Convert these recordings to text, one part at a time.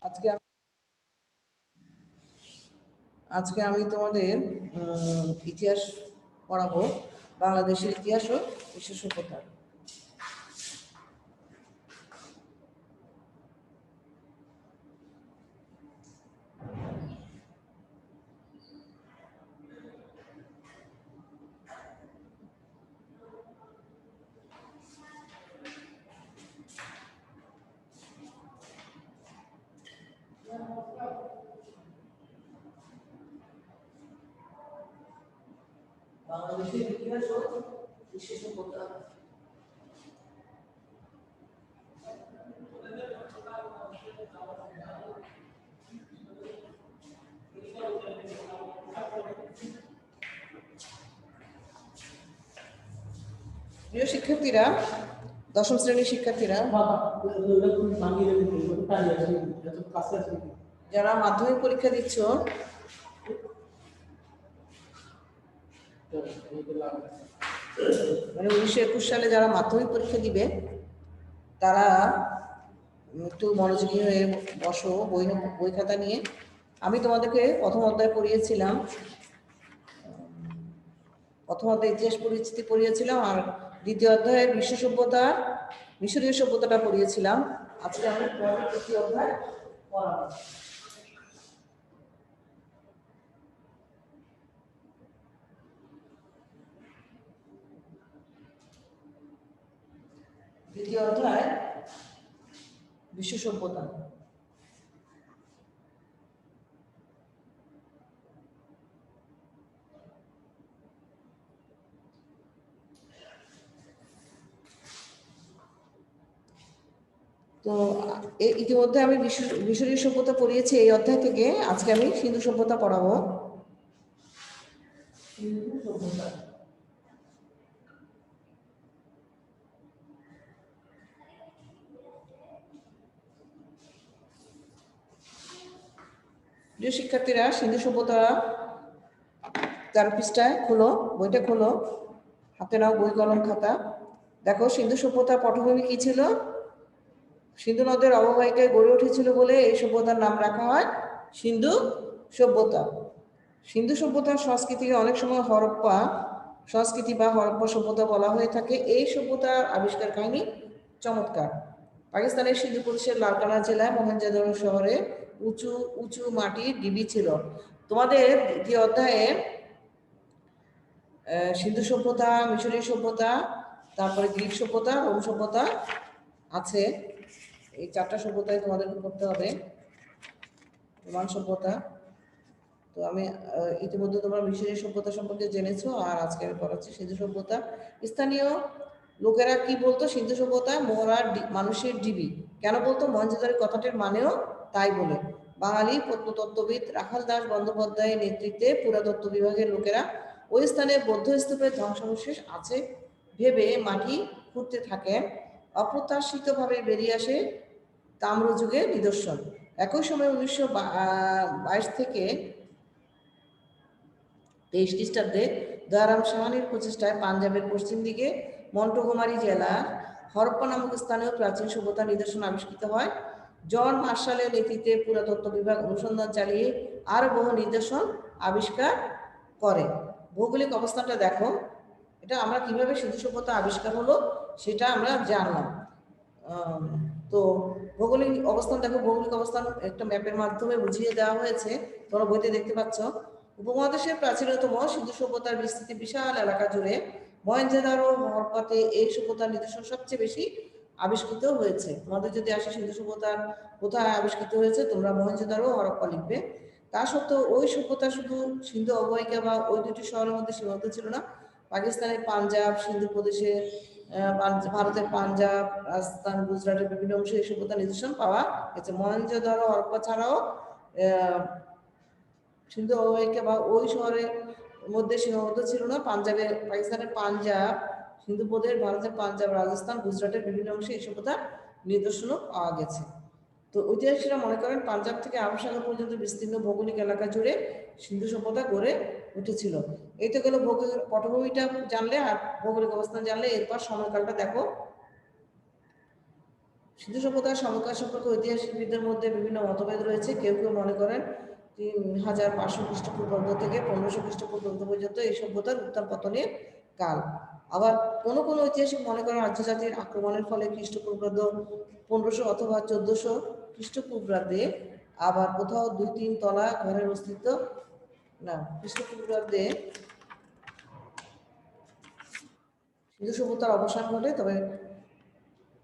আজকে আজকে আমি তোমাদের ইতিহাস পড়াবো, বাংলাদেশের ইতিহাস ও বিশ্ব সভ্যতা। বাংলাদেশের ইতিহাস ও বিশ্ব সভ্যতা। প্রিয় শিক্ষার্থীরা, দশম শ্রেণীর শিক্ষার্থীরা, যারা মাধ্যমিক পরীক্ষা দিচ্ছ, মানে 1921 সালে যারা মাধ্যমিক পরীক্ষা দিবে তারা একটু মনোযোগী হয়ে বসো, বই খাতা নিয়ে। আমি তোমাদেরকে প্রথম অধ্যায় পড়িয়েছিলাম, প্রথম অধ্যায় ইতিহাস পরিচিতি পড়িয়েছিলাম, আর দ্বিতীয় অধ্যায়ের বিশ্ব সভ্যতা, মিশরীয় সভ্যতাটা পড়িয়েছিলাম। আজকে আমি তৃতীয় অধ্যায় পড়াবো। দ্বিতীয় অধ্যায় বিশ্ব সভ্যতা। তো ইতিমধ্যে আমি মিশরীয় সভ্যতা পড়িয়েছি এই অধ্যায় থেকে। আজকে আমি সিন্ধু সভ্যতা পড়াবো। সিন্ধু সভ্যতা, প্রিয় শিক্ষার্থীরা, সিন্ধু সভ্যতা 13 পৃষ্ঠায় খোলো, বইটা খোলো, হাতে নাও বই কলম খাতা। দেখো সিন্ধু সভ্যতার পটভূমি কি ছিল। সিন্ধু নদের অববাহিকায় গড়ে উঠেছিল বলে এই সভ্যতার নাম রাখা হয় সিন্ধু সভ্যতা। সিন্ধু সভ্যতার সংস্কৃতিকে অনেক সময় হরপ্পা সংস্কৃতি বা হরপ্পা সভ্যতা বলা হয়ে থাকে। এই সভ্যতার আবিষ্কার কাহিনী চমৎকার। পাকিস্তানের সিন্ধু প্রদেশের লালকানা জেলায় মহেঞ্জোদারো শহরে উঁচু উঁচু মাটির ঢিবি ছিল। তোমাদের দ্বিতীয় অধ্যায়ে সিন্ধু সভ্যতা, মিশরীয় সভ্যতা, তারপরে গ্রিক সভ্যতা, রোম সভ্যতা আছে। এই 4টা সভ্যতায় তোমাদেরকে পড়তে হবে। রোমান সভ্যতা, তো আমি ইতিমধ্যে তোমরা মিশরীয় সভ্যতা সম্পর্কে জেনেছো, আর আজকে আমি পড়াচ্ছি সিন্ধু সভ্যতা। স্থানীয় লোকেরা কি বলতো সিন্ধু সভ্যতায় মোরা মানুষের ডিবি কেন বলতো? মহেঞ্জোদারো কথাটির মানেও তাই বলে। বাঙালি প্রত্নতত্ত্ববিদ রাখাল দাস বন্দ্যোপাধ্যায়ের নেতৃত্বে পুরাতত্ত্ব বিভাগের লোকেরা ওই স্থানে বৌদ্ধ স্তূপের ধ্বংসাবশেষ আছে ভেবে মাটি খুঁড়তে থাকে। অপ্রত্যাশিতভাবে বেরিয়ে আসে তাম্রযুগের নিদর্শন। একই সময় 1922 থেকে 23 খ্রিস্টাব্দে দয়ারাম সাহানির প্রচেষ্টায় পাঞ্জাবের পশ্চিম দিকে মন্টগোমারি জেলার হরপ্পা নামক স্থানেও প্রাচীন সভ্যতার নিদর্শন আবিষ্কৃত হয়। জন মার্শালের নেতৃত্বে পুরাতত্ত্ব বিভাগ অনুসন্ধান চালিয়ে আরও বহু নিদর্শন আবিষ্কার করে। ভৌগোলিক অবস্থানটা দেখো, এটা আমরা কিভাবে সিন্ধু সভ্যতা আবিষ্কার হলো সেটা আমরা জানলাম। তো ভৌগোলিক অবস্থান দেখো, ভৌগোলিক অবস্থান একটা ম্যাপের মাধ্যমে বুঝিয়ে দেওয়া হয়েছে, তোমরা বইতে দেখতে পাচ্ছ। উপমহাদেশের প্রাচীনতম সিন্ধু সভ্যতার বিস্তৃতি বিশাল এলাকা জুড়ে। মহেঞ্জোদারো হরপ্পাতে এই সভ্যতার নিদর্শন সবচেয়ে বেশি আবিষ্কৃত হয়েছে। তোমাদের যদি আসে সিন্ধু সভ্যতার কোথায় আবিষ্কৃত হয়েছে, তোমরা মহেঞ্জোদারো হরপ্পা লিখবে। তা সত্ত্বেও ওই সভ্যতা শুধু সিন্ধু অববাহিকা বা ওই দুটি শহরের মধ্যে সীমাবদ্ধ ছিল না। পাকিস্তানের পাঞ্জাব, সিন্ধু প্রদেশের ভারতের পাঞ্জাব, রাজস্থান, গুজরাটের বিভিন্ন অংশে এই সভ্যতার নিদর্শন পাওয়া গেছে। মহেঞ্জোদারো হরপ্পা ছাড়াও সিন্ধু অববাহিকা বা ওই শহরের মধ্যে সীমাবদ্ধ ছিল না। পাকিস্তানের পাঞ্জাব, সিন্ধু প্রদেশ, ভারতের পাঞ্জাব, রাজস্থান, গুজরাটের বিভিন্ন অংশে এই সভ্যতার নিদর্শনও পাওয়া গেছে। তো ঐতিহাসিকরা মনে করেন পাঞ্জাব থেকে আরব সাগর পর্যন্ত বিস্তীর্ণ ভৌগোলিক এলাকা জুড়ে সিন্ধু সভ্যতা গড়ে উঠেছিল। এই তো গেল ভৌগোলিক পটভূমিটা জানলে আর ভৌগোলিক অবস্থান জানলে। এরপর সময়কালটা দেখো। সিন্ধু সভ্যতার সময়কাল সম্পর্কে ঐতিহাসিকবিদদের মধ্যে বিভিন্ন মতভেদ রয়েছে। কেউ কেউ মনে করেন 3500 খ্রিস্টপূর্বাব্দ থেকে 1500 খ্রিস্টপূর্বাব্দ পর্যন্ত এই সভ্যতার উত্থান পতনের কাল। আবার কোনো কোনো ঐতিহাসিক মনে করেন আর্য জাতির আক্রমণের ফলে খ্রিস্টপূর্বাব্দ 1500 অথবা 1400 খ্রিস্টপূর্বাব্দে, আবার কোথাও 2-3 তলা ঘরের অস্তিত্ব না খ্রিস্টপূর্বাব্দে সিন্ধু সভ্যতার অবসান ঘটে। তবে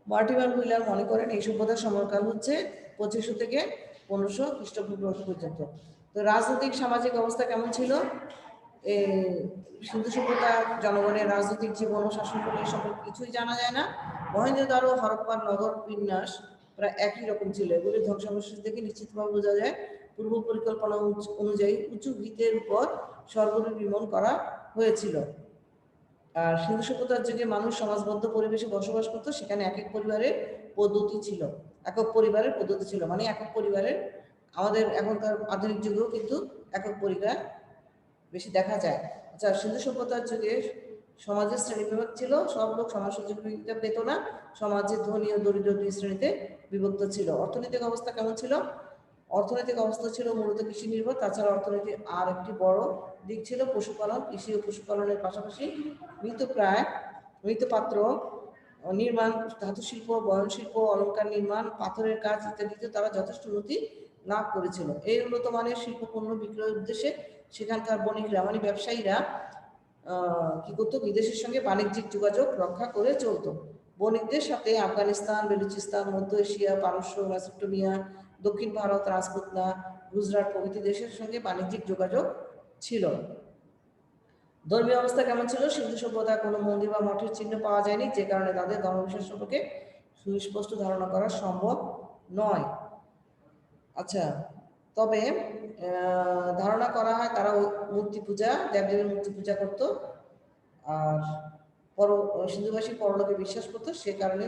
মার্টিমান হুইলার মনে করেন এই সভ্যতার সময়কাল হচ্ছে 2500 থেকে 1500 খ্রিস্টপূর্বাব্দ পর্যন্ত। তো রাজনৈতিক সামাজিক অবস্থা কেমন ছিল? এই সিন্ধু সভ্যতার জনগণের রাজনৈতিক জীবন ও শাসন প্রণালী সম্পর্কে কিছুই জানা যায় না। মহেঞ্জোদারো ও হরপ্পার নগর বিন্যাস প্রায় একই রকম ছিল। এগুলি ধ্বংসাবশেষ থেকে নিশ্চিতভাবে বোঝা যায় পূর্ব পরিকল্পনা অনুযায়ী উঁচু ভিতের উপর স্বর্গগুলি নির্মাণ করা হয়েছিল। আর সিন্ধু সভ্যতার যুগে মানুষ সমাজবদ্ধ পরিবেশে বসবাস করতো। সেখানে একক পরিবারের পদ্ধতি ছিল, মানে একক পরিবারের, আমাদের এখনকার আধুনিক যুগেও কিন্তু একক পরিবার বেশি দেখা যায়। আচ্ছা, সিন্ধু সভ্যতার যুগে সমাজের শ্রেণীবিভাগ ছিল। সব লোক সমাজ সুযোগ সুবিধা পেত না। সমাজের ধনী ও দরিদ্র দুই শ্রেণীতে বিভক্ত ছিল। অর্থনৈতিক অবস্থা কেমন ছিল? অর্থনৈতিক অবস্থা ছিল মূলত কৃষি নির্ভর। তাছাড়া অর্থনীতির আর একটি বড় দিক ছিল পশুপালন। কৃষি ও পশুপালনের পাশাপাশি মৃৎপাত্র নির্মাণ, ধাতু শিল্প, বয়ন শিল্প, অলঙ্কার নির্মাণ, পাথরের কাজ ইত্যাদিতে তারা যথেষ্ট উন্নতি লাভ করেছিল। এই উন্নত মানের শিল্প পণ্য বিক্রয়ের উদ্দেশ্যে সেখানকার বণিকরা মানে ব্যবসায়ীরা কি করতো? বিদেশের সঙ্গে বাণিজ্যিক যোগাযোগ রক্ষা করে চলতো। বণিকদের সাথে আফগানিস্তান, বেলুচিস্তান, মধ্য এশিয়া, পারস্য, মেসোপটেমিয়া, দক্ষিণ ভারত, রাজপুতনা, গুজরাট প্রভৃতি দেশের সঙ্গে বাণিজ্যিক যোগাযোগ ছিল। ধর্মীয় অবস্থা কেমন ছিল? সিন্ধু সভ্যতায় কোনো মন্দির বা মঠের চিহ্ন পাওয়া যায়নি, যে কারণে তাদের ধর্মবিশ্বাস সম্পর্কে সুস্পষ্ট ধারণা করা সম্ভব নয়। আচ্ছা, তবে ধারণা করা হয় তারা মূর্তি পূজা, দেবদেবীর মূর্তি পূজা করত। আর সিন্ধুবাসী পরলোকে বিশ্বাস করতো, সে কারণে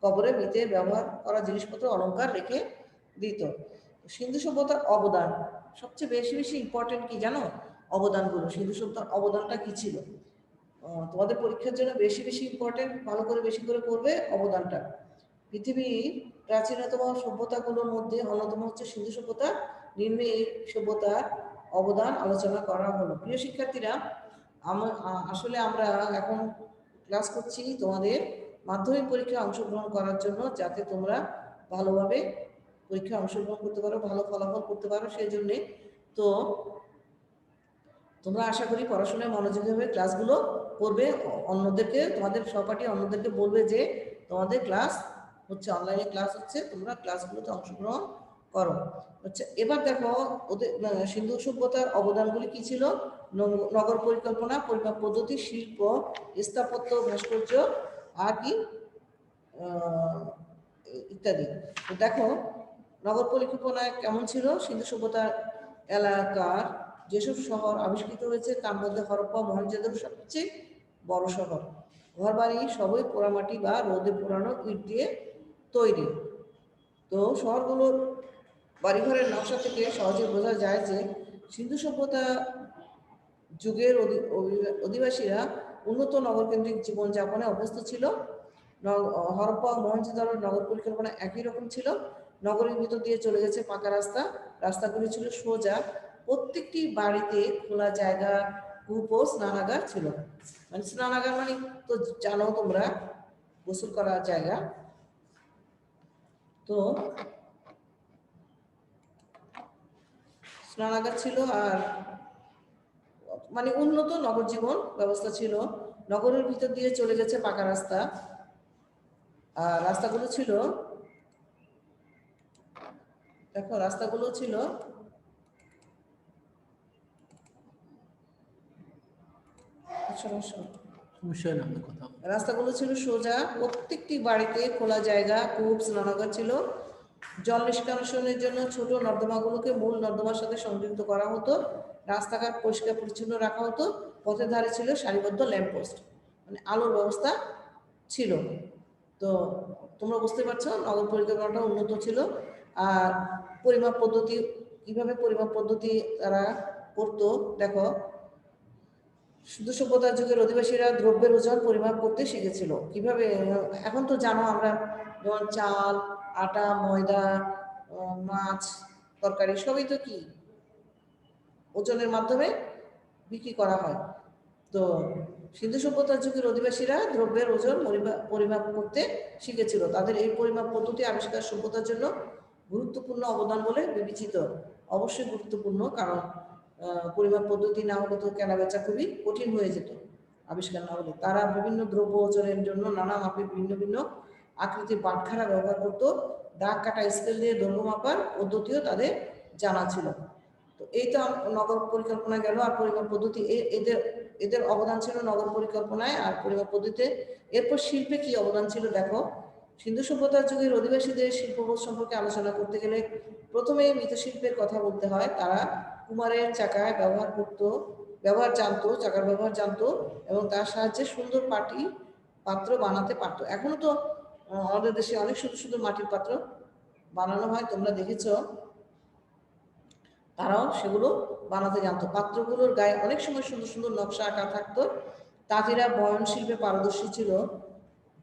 কবরে মৃতের ব্যবহার করা জিনিসপত্র অলঙ্কার রেখে দিত। সিন্ধু সভ্যতার অবদান সবচেয়ে বেশি ইম্পর্টেন্ট কি জানো? অবদানগুলো, সিন্ধু সভ্যতার অবদানটা কি ছিল? তোমাদের পরীক্ষার জন্য বেশি ইম্পর্টেন্ট, ভালো করে বেশি করে পড়বে অবদানটা। পৃথিবীর প্রাচীনতম সভ্যতাগুলোর মধ্যে অন্যতম হচ্ছে সিন্ধু সভ্যতা। নিম্নে এই সভ্যতার অবদান আলোচনা করা হলো। প্রিয় শিক্ষার্থীরা, আসলে আমরা এখন ক্লাস করছি তোমাদের মাধ্যমিক পরীক্ষায় অংশগ্রহণ করার জন্য, যাতে তোমরা ভালোভাবে পরীক্ষায় অংশগ্রহণ করতে পারো, ভালো ফলাফল করতে পারো। সেই জন্যে তো তোমরা আশা করি পড়াশোনায় মনোযোগী হয়ে ক্লাসগুলো করবে। তোমাদের সহপাঠী অন্যদেরকে বলবে যে তোমাদের ক্লাস হচ্ছে, অনলাইনে ক্লাস হচ্ছে, তোমরা ক্লাসগুলোতে অংশগ্রহণ করো। আচ্ছা, এবার দেখো ওদের সিন্ধু সভ্যতার অবদানগুলি কি ছিল? নগর পরিকল্পনা, পরিমাপ পদ্ধতি, শিল্প, স্থাপত্য, ভাস্কর্য আর কি ইত্যাদি। তো দেখো নগর পরিকল্পনায় কেমন ছিল? সিন্ধু সভ্যতার এলাকার যেসব শহর আবিষ্কৃত হয়েছে তার মধ্যে হরপ্পা মহেঞ্জোদারো সবচেয়ে বড় শহর। ঘরবাড়ি সবই পোড়ামাটি বা রোদে পোড়ানো ইট দিয়ে তৈরি। তো শহরগুলোর বাড়িঘরের নকশা থেকে সহজে বোঝা যায় যে সিন্ধু সভ্যতা যুগের অধিবাসীরা উন্নত নগরকেন্দ্রিক জীবনযাপনে অভ্যস্ত ছিল। হরপ্পা ও মহেঞ্জোদারোর নগর পরিকল্পনা একই রকম ছিল। নগরের ভিতর দিয়ে চলে গেছে পাকা রাস্তা। রাস্তাগুলি ছিল সোজা। প্রত্যেকটি বাড়িতে খোলা জায়গা, কূপ ও স্নানাগার ছিল। মানে স্নানাগার মানে তো জানো তোমরা, গোসল করার জায়গা। তো স্নানাগার ছিল, আর মানে উন্নত নগর জীবন ব্যবস্থা ছিল। নগরের ভিতর দিয়ে চলে গেছে পাকা রাস্তা, আর রাস্তাগুলো ছিল, দেখো রাস্তাগুলো ছিল রাস্তাগুলো ছিল সোজা। প্রত্যেকটি বাড়িতে খোলা জায়গা, কূপ, স্নানাগার ছিল। জল নিষ্কাশনের জন্য ছোট নর্দমাগুলোকে মূল নর্দমার সাথে সংযুক্ত করা হতো। রাস্তাঘাট পরিষ্কার পরিচ্ছন্ন রাখা হতো। পথের ধারে ছিল সারিবদ্ধ ল্যাম্পপোস্ট, মানে আলোর ব্যবস্থা ছিল। তো তোমরা বুঝতে পারছো নগর পরিকল্পনাটা উন্নত ছিল। আর পরিমাপ পদ্ধতি, কিভাবে পরিমাপ পদ্ধতি তারা করতো দেখো। সিন্ধু সভ্যতার যুগের অধিবাসীরা দ্রব্যের ওজন পরিমাপ করতে শিখেছিল। কিভাবে? এখন তো জানো আমরা যেমন চাল, আটা, ময়দা, মাছ, তরকারি সবই তো কি ওজনের মাধ্যমে বিক্রি করা হয়। তো সিন্ধু সভ্যতার যুগের অধিবাসীরা দ্রব্যের ওজন পরিমাপ করতে শিখেছিল। তাদের এই পরিমাপ পদ্ধতি আবিষ্কার সভ্যতার জন্য গুরুত্বপূর্ণ অবদান বলে বিবেচিত। অবশ্যই গুরুত্বপূর্ণ, কারণ পরিমাপ পদ্ধতি না হলে তো কেনাবেচা খুবই কঠিন হয়ে যেত আবিষ্কার না হলে। তারা বিভিন্ন দ্রব্য ওজনের জন্য নানা মাপের ভিন্ন ভিন্ন আকৃতির বাটখারা ব্যবহার করত। দাগ কাটা স্কেল দিয়ে দৈর্ঘ্য মাপার পদ্ধতিও তাদের জানা ছিল। তো এই তো নগর পরিকল্পনা গেল, আর পরিমাপ পদ্ধতি এদের এদের অবদান ছিল নগর পরিকল্পনায় আর পরিমাপ পদ্ধতিতে। এরপর শিল্পে কি অবদান ছিল দেখো। সিন্ধু সভ্যতার যুগের অধিবাসীদের শিল্পবোধ সম্পর্কে আলোচনা করতে গেলে প্রথমে মৃৎশিল্পের কথা বলতে হয়। তারা কুমারের চাকায় ব্যবহার জানতো, চাকার ব্যবহার জানতো এবং তার সাহায্যে সুন্দর পাত্র বানাতে পারতো। এখনো তো আমাদের দেশে অনেক সুন্দর সুন্দর মাটির পাত্র বানানো হয়, তোমরা দেখেছ। তারাও সেগুলো বানাতে জানতো। পাত্রগুলোর গায়ে অনেক সময় সুন্দর সুন্দর নকশা আঁকা থাকতো। তাঁতিরা বয়ন শিল্পে পারদর্শী ছিল।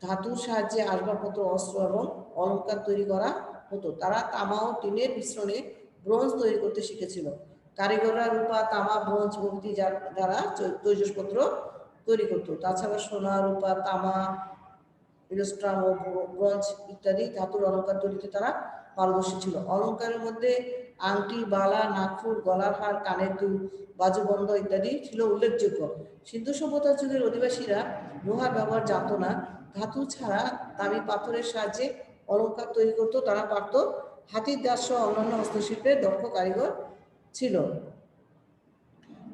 ধাতুর সাহায্যে আসবাবপত্র, অস্ত্র এবং অলঙ্কার তৈরি করা হতো। তারা তামা ও টিনের মিশ্রণে ব্রোঞ্জ তৈরি করতে শিখেছিল। কারিগররা রূপা, তামা, ব্রোঞ্জ প্রভৃতি দ্বারা তৈজসপত্র তৈরি করতো। তাছাড়া সোনা, রূপা, তামা, ইলস্ট্রাম ও ব্রোঞ্জ ইত্যাদি ধাতুর অলঙ্কার তৈরিতে তারা পারদর্শী ছিল। অলঙ্কারের মধ্যে আংটি, বালা, নাকফুল, গলার হার, কানের দুল, বাজুবন্ধ ইত্যাদি ছিল উল্লেখযোগ্য। সিন্ধু সভ্যতার যুগের অধিবাসীরা লোহার ব্যবহার জানত না। ধাতু ছাড়া দামি পাথরের সাহায্যে অলঙ্কার তৈরি করত। তারা পারত হাতির দাঁত সহ অন্যান্য হস্তশিল্পে দক্ষ কারিগর ছিল।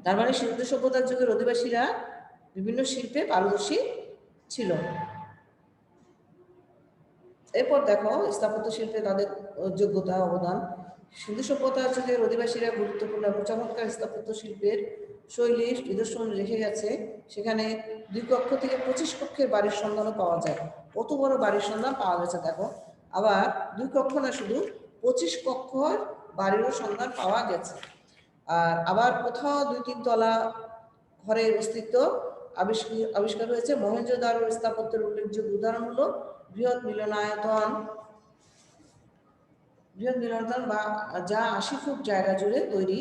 তার মানে সিন্ধু সভ্যতার যুগের অধিবাসীরা বিভিন্ন শিল্পে পারদর্শী ছিল। এরপর দেখো স্থাপত্য শিল্পে তাদের যোগ্যতা, অবদান। সিন্ধু সভ্যতার যুগের অধিবাসীরা গুরুত্বপূর্ণ এবং চমৎকার স্থাপত্য শিল্পের শৈলীর নিদর্শন রেখে গেছে। সেখানে 2 কক্ষ থেকে 25 কক্ষের বাড়ির সন্ধানও পাওয়া যায়। কত বড় বাড়ির সন্ধান পাওয়া গেছে দেখো। আবার 2 কক্ষ না, শুধু 25 কক্ষর বাড়িরও সন্ধান পাওয়া গেছে। আর আবার কোথাও 2-3 তলা ঘরের অস্তিত্ব আবিষ্কার হয়েছে। মহেঞ্জোদারোর স্থাপত্যের উল্লেখযোগ্য উদাহরণ হলো বৃহৎ মিলনায়তন বা যা 80 ফুট জায়গা জুড়ে তৈরি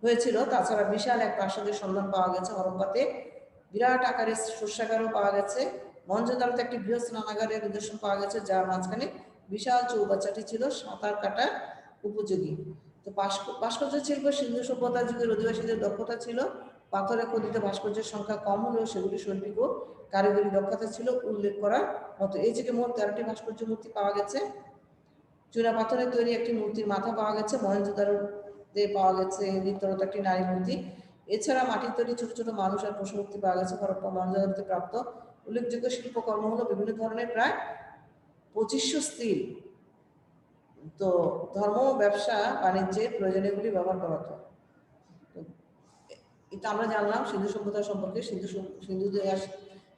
হয়েছিল। তাছাড়া বিশাল এক প্রাসাদের সন্ধান পাওয়া গেছে হরপ্পাতে। বিরাট আকারের শস্যাগারও পাওয়া গেছে। মহেঞ্জোদারোতে একটি বৃহৎ স্নানাগারের নিদর্শন পাওয়া গেছে, যার মাঝখানে বিশাল চৌবাচ্চাটি ছিল সাঁতার কাটার উপযোগী। তো ভাস্কর্য শিল্প সিন্ধু সভ্যতার যুগের অধিবাসীদের দক্ষতা ছিল। পাথরে খোদিত ভাস্কর্যের সংখ্যা কম হলেও সেগুলি শৈল্পিক ও কারিগরি দক্ষতা ছিল উল্লেখ করার মতো। এই যুগে মোট 13টি ভাস্কর্য মূর্তি পাওয়া গেছে। চূড়া পাথরের তৈরি একটি মূর্তির মাথা পাওয়া গেছে। মহেঞ্জোদারোতে পাওয়া গেছে নৃত্যরত একটি নারী মূর্তি। এছাড়া মাটির তৈরি ছোট ছোট মানুষ আর পশু মূর্তি পাওয়া গেছে। হরপ্পা মহেঞ্জোদারোতে প্রাপ্ত উল্লেখযোগ্য শিল্পকর্ম হলো বিভিন্ন ধরনের প্রায় 2500 স্টিল। তো ধর্ম, ব্যবসা, বাণিজ্যের প্রয়োজনীয়গুলি ব্যবহার করা হতো। এটা আমরা জানলাম সিন্ধু সভ্যতা সম্পর্কে।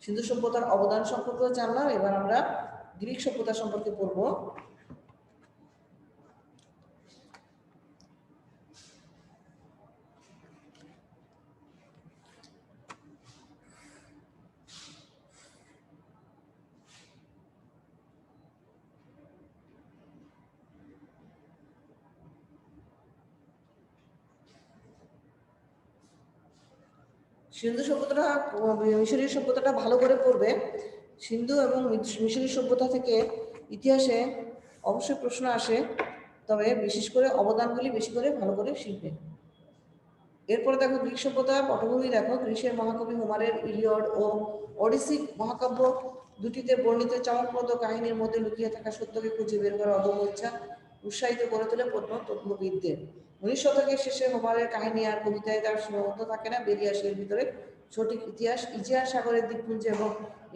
সিন্ধু সভ্যতার অবদান সম্পর্কেও জানলাম। এবার আমরা গ্রিক সভ্যতা সম্পর্কে পড়ব। সিন্ধু সভ্যতাটা, মিশরীয় সভ্যতাটা ভালো করে পড়বে। সিন্ধু এবং মিশরীয় সভ্যতা থেকে ইতিহাসে অবশ্যই প্রশ্ন আসে, তবে বিশেষ করে অবদানগুলি বেশি করে ভালো করে শিখবে। এরপরে দেখো গ্রিক সভ্যতার পটভূমি দেখো। গ্রিসের মহাকবি হোমারের ইলিয়ড ও ওডিসি মহাকাব্য দুটিতে বর্ণিত চমকপ্রদ কাহিনীর মধ্যে লুকিয়ে থাকা সত্যকে খুঁজে বের করার অদম্য ইচ্ছা উৎসাহিত করে তোলে প্রত্নতত্ত্ববিদদের। 19 শতকের শেষে হোমারের কাহিনী আর কবিতায় তার সীমাবদ্ধ থাকে না, বেরিয়ে আসে এর ভিতরে সঠিক ইতিহাস। ইজিয়ান সাগরের দ্বীপপুঞ্জ এবং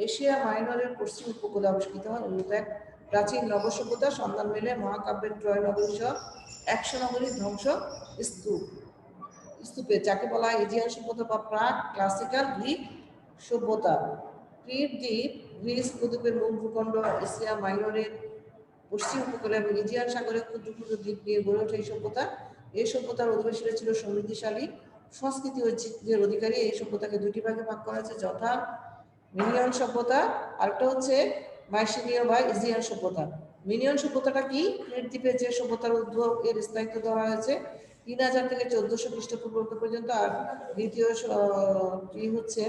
এশিয়া মাইনরের পশ্চিম উপকূলে আবিষ্কৃত হয় উন্নত এক প্রাচীন নগরসভ্যতার সন্ধান মেলে মহাকাব্যের ট্রয় নগরী সহ 100 নগরীর ধ্বংস স্তূপে, যাকে বলা হয় এজিয়ান সভ্যতা বা প্রাক ক্লাসিক্যাল গ্রিক সভ্যতা। ক্রিট দ্বীপ গ্রিস উপদ্বীপের মূল ভূখণ্ড, এশিয়া মাইনরের পশ্চিম উপকূলে এবং এজিয়ান সাগরের ক্ষুদ্র ক্ষুদ্র দ্বীপ নিয়ে গড়ে ওঠে এই সভ্যতা। এই সভ্যতার অধিবাসীরা ছিল সমৃদ্ধিশালী সংস্কৃতি ঐতিহ্যের অধিকারী। এই সভ্যতাকে 2টি ভাগে ভাগ করা হয়েছে, যথা মিনিয়ন সভ্যতা, আরেকটা হচ্ছে মাইসিনীয় বা ইজিয়ান সভ্যতা। মিনিয়ন সভ্যতাটা কি? ক্রিট দ্বীপে যে সভ্যতার উদ্ভব এর স্থায়িত্ব দেওয়া হয়েছে 3000 থেকে 1400 খ্রিস্টপূর্বাব্দ পর্যন্ত। আর দ্বিতীয় কি হচ্ছে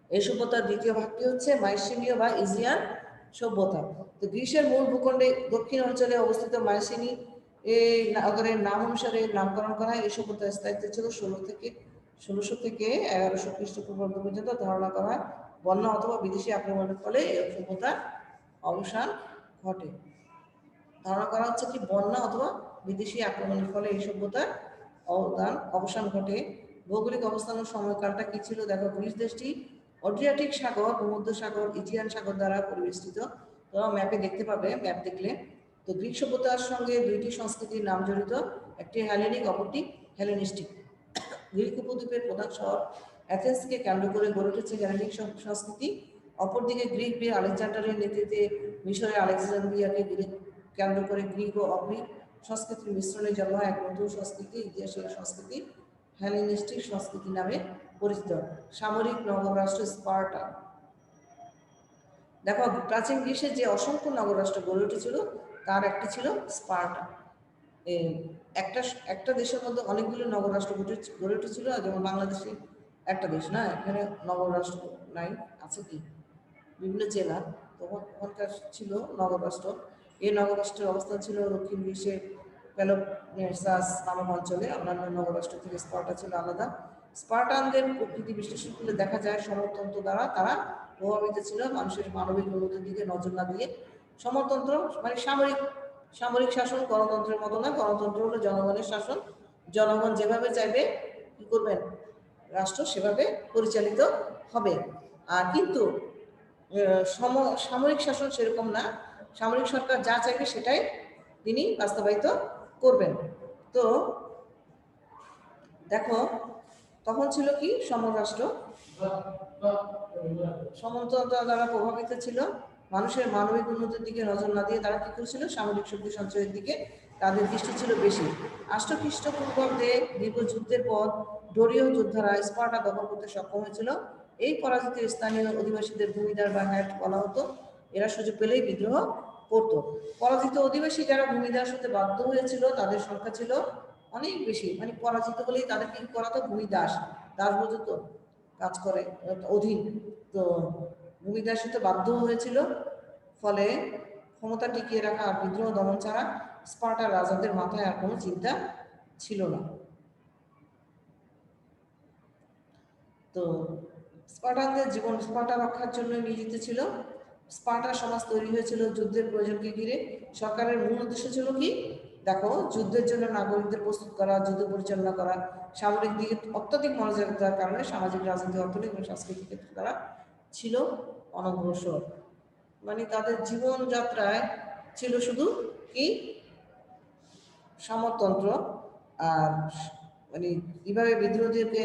এই সভ্যতার দ্বিতীয় ভাগটি হচ্ছে মাইসিনীয় বা ইজিয়ান সভ্যতা। তো গ্রিসের মূল ভূখণ্ডে দক্ষিণ অঞ্চলে অবস্থিত মাইসিনি এই নগরের নাম অনুসারে নামকরণ করা হয়। এই সভ্যতার স্থায়িত্ব ছিল 1600 থেকে 1100 খ্রিস্টপূর্বাব্দ পর্যন্ত। ধারণা করা হয় বন্যা অথবা বিদেশি আক্রমণের ফলে এই সভ্যতার অবসান ঘটে। ধারণা করা হচ্ছে কি বন্যা অথবা বিদেশি আক্রমণের ফলে এই সভ্যতার অবসান ঘটে। ভৌগোলিক অবস্থান ও সময়কালটা কি ছিল দেখো। গ্রিস দেশটি অ্যাড্রিয়াটিক সাগর, ভূমধ্যসাগর, ইজিয়ান সাগর দ্বারা পরিবেষ্টিত। তোমরা ম্যাপে দেখতে পাবে, ম্যাপ দেখলে। তো গ্রিক সভ্যতার সঙ্গে দুইটি সংস্কৃতির নাম জড়িত, একটি হেলেনিক, অপরটি হেলেনিস্টিক। গ্রিক উপদ্বীপের প্রধান শহর অ্যাথেন্সকে কেন্দ্র করে গড়ে উঠেছে হেলেনিক সংস্কৃতি। অপরদিকে গ্রিক বীর আলেকজান্ডারের নেতৃত্বে মিশরের আলেকজান্দ্রিয়াকে কেন্দ্র করে গ্রিক ও অগ্রিক সংস্কৃতির মিশ্রণে জন্ম হয় এক নতুন সংস্কৃতি। ইতিহাসের সংস্কৃতি হেলেনিস্টিক সংস্কৃতি নামে পরিচিত। সামরিক নগররাষ্ট্র স্পার্টা। দেখো প্রাচীন গ্রিসের যে অসংখ্য নগররাষ্ট্র গড়ে উঠেছিল তার একটি ছিল স্পার্টা। একটা দেশের মধ্যে অনেকগুলো নগররাষ্ট্র গড়ে উঠেছিল, যেমন বাংলাদেশে একটা দেশ না, এখানে নগররাষ্ট্র নাই, আছে কি বিভিন্ন জেলা। তখন ওখানকার ছিল নগররাষ্ট্র। এই নগররাষ্ট্রের অবস্থান ছিল দক্ষিণ গ্রিসের পেলোপনেসাস নামক অঞ্চলে। অন্যান্য নগররাষ্ট্র থেকে স্পার্টা ছিল আলাদা। স্পার্টানদের প্রকৃতি বিশ্লেষণ করলে দেখা যায় সমরতন্ত্র দ্বারা তারা প্রভাবিত ছিল। মানুষের মানবিক উন্নতির দিকে নজর না দিয়ে সমরতন্ত্র মানে সামরিক শাসন, গণতন্ত্রের মতো না। গণতন্ত্র হলো জনগণের শাসন, জনগণ যেভাবে চাইবে কি করবেন রাষ্ট্র সেভাবে পরিচালিত হবে। আর কিন্তু সামরিক শাসন সেরকম না, সামরিক সরকার যা চাইবে সেটাই তিনি বাস্তবায়িত করবেন। তো দেখো তখন ছিল কি সমরাষ্ট্র, সমতন্ত্র দ্বারা প্রভাবিত ছিল। মানুষের মানবিক উন্নতির দিকে নজর না দিয়ে তারা কি করেছিল সামরিক শক্তি সঞ্চয়ের দিকে তাদের দৃষ্টি ছিল বেশি। 8 খ্রিস্টপূর্বাব্দে দীর্ঘ যুদ্ধের পর ডোরীয় যোদ্ধারা স্পার্টা দখল করতে সক্ষম হয়েছিল। এই পরাজিত স্থানীয় অধিবাসীদের ভূমিদার বা হ্যাট বলা হতো। এরা সুযোগ পেলেই বিদ্রোহ করতো। পরাজিত অধিবাসী যারা ভূমিদাস হতে বাধ্য হয়েছিল তাদের সংখ্যা ছিল অনেক বেশি, মানে পরাজিত হলেই তাদেরকে কি করা হতো ভূমিদাস, দাস বোঝো তো, কাজ করে অধীন। তো ভূমিদাস হতে বাধ্য হয়েছিল, ফলে ক্ষমতা টিকিয়ে রাখা আর বিদ্রোহ দমন ছাড়া স্পার্টার রাজাদের মাথায় আর কোনো চিন্তা ছিল না। তো স্পার্টানদের জীবন স্পার্টা রক্ষার জন্য নিয়োজিত ছিল। স্পার্টা সমাজ তৈরি হয়েছিল যুদ্ধের প্রয়োজনকে ঘিরে। সরকারের মূল উদ্দেশ্য ছিল কি দেখো, যুদ্ধের জন্য নাগরিকদের প্রস্তুত করা, যুদ্ধ পরিচালনা করা। সামরিক দিকে অত্যাধিক মনোযোগ দেওয়ার কারণে সামাজিক, রাজনৈতিক, অর্থনৈতিক এবং সাংস্কৃতিক ক্ষেত্রে তারা ছিল অনগ্রসর। মানে তাদের জীবনযাত্রায় ছিল শুধু কি সমাজতন্ত্র, আর মানে কিভাবে বিদ্রোহীদেরকে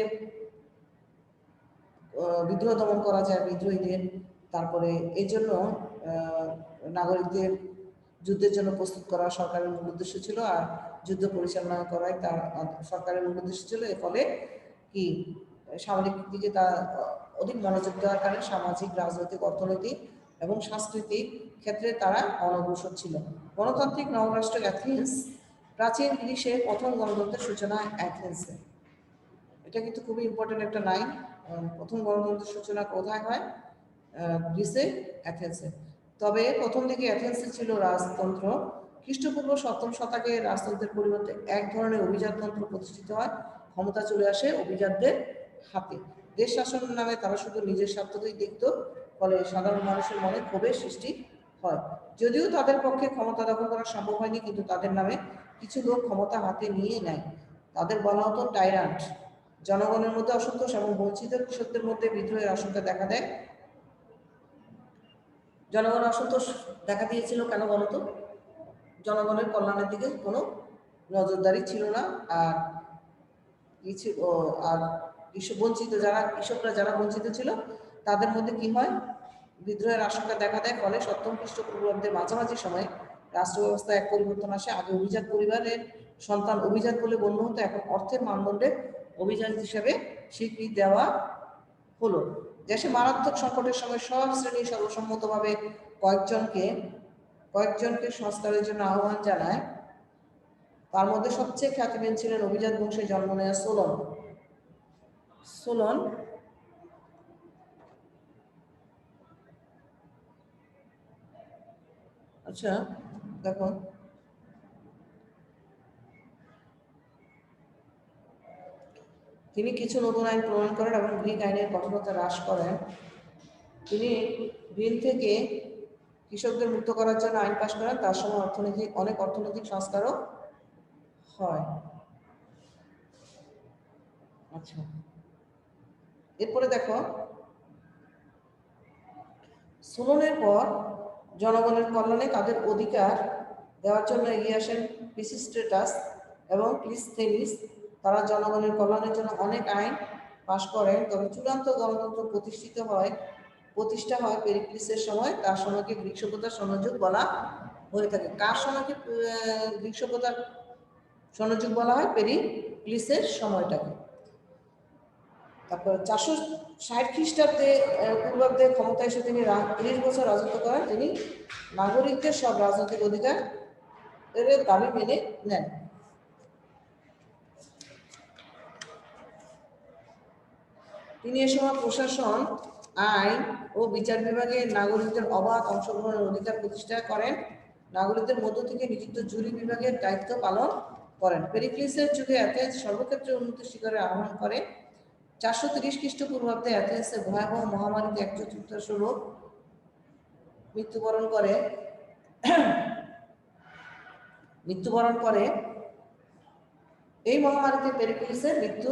বিদ্রোহ দমন করা যায় বিদ্রোহীদের। তারপরে এই জন্য নাগরিকদের যুদ্ধের জন্য প্রস্তুত করা সরকারের মূল উদ্দেশ্য ছিল। আর যুদ্ধ পরিচালনা করাই তার সরকারের মূল উদ্দেশ্য ছিল। এর ফলে কি সামরিক দিকে তার অধিক মনোযোগ দেওয়ার কারণে সামাজিক, রাজনৈতিক, অর্থনৈতিক এবং সাংস্কৃতিক ক্ষেত্রে তারা অনগ্রসর ছিল। গণতান্ত্রিক নগররাষ্ট্র অ্যাথেন্স। প্রাচীন গ্রিসের প্রথম গণতন্ত্রের সূচনা অ্যাথেন্সে। এটা কিন্তু খুবই ইম্পর্টেন্ট একটা লাইন। প্রথম গণতন্ত্রের সূচনা কোথায় হয়? গ্রিসে, অ্যাথেন্সে। তবে প্রথম দিকে অ্যাথেন্সে ছিল রাজতন্ত্র। খ্রিস্টপূর্ব 7ম শতকে রাজতন্ত্রের পরিবর্তে এক ধরনের অভিজাততন্ত্র প্রতিষ্ঠিত হয়। ক্ষমতা চলে আসে অভিজাতদের হাতে। দেশ শাসনের নামে তারা শুধু নিজের স্বার্থকেই দেখত, ফলে সাধারণ মানুষের মনে ক্ষোভের সৃষ্টি হয়। যদিও তাদের পক্ষে ক্ষমতা দখল করা সম্ভব হয়নি, কিন্তু তাদের নামে কিছু লোক ক্ষমতা হাতে নিয়ে নেয়। তাদের বলা হতো টাইরান্ট। জনগণের মধ্যে অসন্তোষ এবং বঞ্চিত কৃষকদের মধ্যে বিদ্রোহের আশঙ্কা দেখা দেয়। জনগণ অসন্তোষ দেখা দিয়েছিল কেন বলতো? জনগণের কল্যাণের দিকে কোনো নজরদারি ছিল না। আর কিছু আর বঞ্চিত যারা কৃষকরা যারা বঞ্চিত ছিল তাদের মধ্যে কি হয় বিদ্রোহের আশঙ্কা দেখা দেয়। ফলে 7ম খ্রিস্টপূর্বাব্দের মাঝামাঝি সময়ে রাষ্ট্র ব্যবস্থায় এক পরিবর্তন আসে। আগে অভিজাত পরিবারের সন্তান অভিজাত বলে গণ্য হতো, এখন অর্থের মানদণ্ডে অভিজাত হিসাবে স্বীকৃতি দেওয়া হলো। দেশে মারাত্মক সংকটের সময় সব শ্রেণী সর্বসম্মতভাবে কয়েকজনকে সংস্কারের জন্য আহ্বান জানায়। তার মধ্যে সবচেয়ে খ্যাতিমান ছিলেন অভিজাত বংশে জন্ম নেওয়া সোলন। আচ্ছা দেখো, তিনি কিছু নতুন আইন প্রণয়ন করেন এবং গ্রিক আইনের কঠোরতা হ্রাস করেন। তিনি ঋণ থেকে কৃষকদের মুক্ত করার জন্য আইন পাশ করেন। তার সময় অনেক অর্থনৈতিক সংস্কারও হয়। আচ্ছা, এরপরে দেখো, সোলনের পর জনগণের কল্যাণে তাদের অধিকার দেওয়ার জন্য এগিয়ে আসেন পিসিস্ট্রেটাস এবং ক্লিসথেনিস। তারা জনগণের কল্যাণের জন্য অনেক আইন পাশ করেন। তবে চূড়ান্ত গণতন্ত্র প্রতিষ্ঠা হয় পেরিক্লিসের সময়। তার সময়কে গ্রিক সভ্যতার স্বর্ণযুগ বলা হয়ে থাকে। কার সময়কে গ্রিক সভ্যতার স্বর্ণযুগ বলা হয়? পেরিক্লিসের সময়টাকে। তারপর 460 খ্রিস্টাব্দে পূর্বাব্দে ক্ষমতায় এসে তিনি 30 বছর রাজত্ব করেন। তিনি নাগরিকদের সব রাজনৈতিক অধিকার এর দাবি মেনে নেন। তিনি এ সময় প্রশাসন, আইন ও বিচার বিভাগে নাগরিকদের অবাধ অংশগ্রহণের অধিকার প্রতিষ্ঠা করেন। নাগরিকদের মধ্য থেকে নিযুক্ত জুরি বিভাগের দায়িত্ব পালন করেন। পেরিক্লিসের যুগে অ্যাথেন্স সর্বক্ষেত্রে উন্নতি শিখরে আহ্বান করে। 430 খ্রিস্টপূর্বাব্দে অ্যাথেন্সে ভয়াবহ মহামারীতে 1/4 লোক মৃত্যুবরণ করে। এই মহামারীতে পেরিক্লিসের মৃত্যু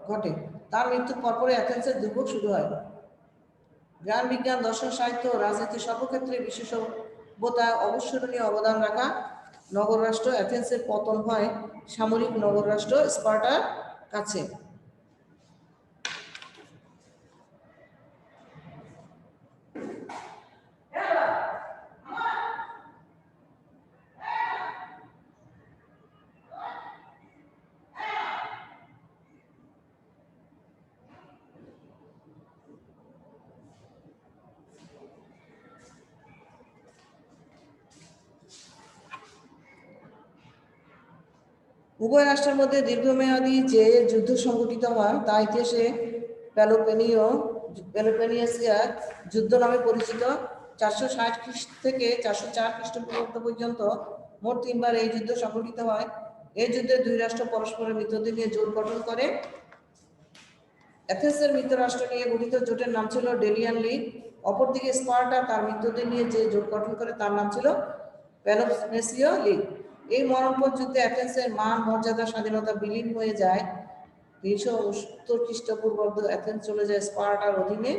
ঘটে। তার মৃত্যুর পরপরই অ্যাথেন্সের দুর্ভোগ শুরু হয়। জ্ঞান, বিজ্ঞান, দর্শন, সাহিত্য ও রাজনীতি সর্বক্ষেত্রে বিশ্ব সভ্যতায় অবিস্মরণীয় অবদান রাখা নগর রাষ্ট্র অ্যাথেন্সের পতন হয় সামরিক নগর রাষ্ট্র স্পার্টার কাছে। উভয় রাষ্ট্রের মধ্যে দীর্ঘমেয়াদী যে যুদ্ধ সংঘটিত হয় তা ইতিহাসে পেলোপোনেসিয়া যুদ্ধ নামে পরিচিত। 460 খ্রিস্ট থেকে 404 খ্রিস্টপূর্বাব্দ পর্যন্ত মোট 3বার এই যুদ্ধ সংঘটিত হয়। এই যুদ্ধে দুই রাষ্ট্র পরস্পরের মিত্রদের নিয়ে জোট গঠন করে। অ্যাথেন্সের মিত্র রাষ্ট্র নিয়ে গঠিত জোটের নাম ছিল ডেলিয়ান লীগ। অপরদিকে স্পার্টা তার মিত্রদের নিয়ে যে জোট গঠন করে তার নাম ছিল পেলোপোনেসীয় লীগ। এই মরণপর যুদ্ধে অ্যাথেন্সের মান, মর্যাদা, স্বাধীনতা বিলীন হয়ে যায়। 369 খ্রিস্টপূর্বাব্দ অ্যাথেন্স চলে যায় স্পার্টার অধীনে।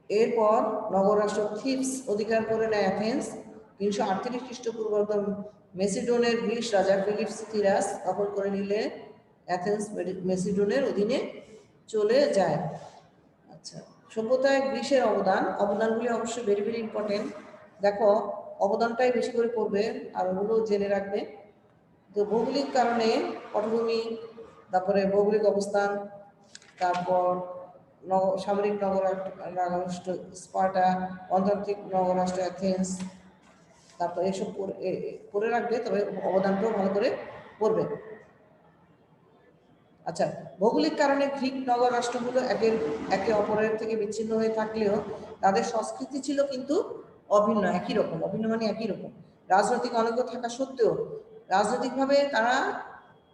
এরপর নগররাষ্ট্র থিবস অধিকার করে নেয় অ্যাথেন্স। 338 খ্রিস্টপূর্বাব্দ মেসিডোনের গ্রিস রাজা ফিলিপস থিরাস দখল করে নিলে অ্যাথেন্স মেসিডোনের অধীনে চলে যায়। আচ্ছা, সভ্যতায় গ্রিসের অবদানগুলি অবশ্যই ভেরি ভেরি ইম্পর্টেন্ট। দেখো, অবদানটাই বেশি করে পড়বে আর ওগুলো জেনে রাখবে। তো ভৌগোলিক কারণে পটভূমি, তারপরে ভৌগোলিক অবস্থান, তারপর সামরিক নগররাষ্ট্র স্পার্টা, অন্তর্জাতিক নগররাষ্ট্র অ্যাথেন্স, তারপর এসব পড়ে রাখবে, তবে অবদানটাও ভালো করে পড়বে। আচ্ছা, ভৌগোলিক কারণে গ্রিক নগর রাষ্ট্রগুলো একে অপরের থেকে বিচ্ছিন্ন হয়ে থাকলেও তাদের সংস্কৃতি ছিল কিন্তু অভিন্ন, একই রকম। অভিন্ন মানে একই রকম। রাজনৈতিক অনৈক্য থাকা সত্ত্বেও রাজনৈতিকভাবে তারা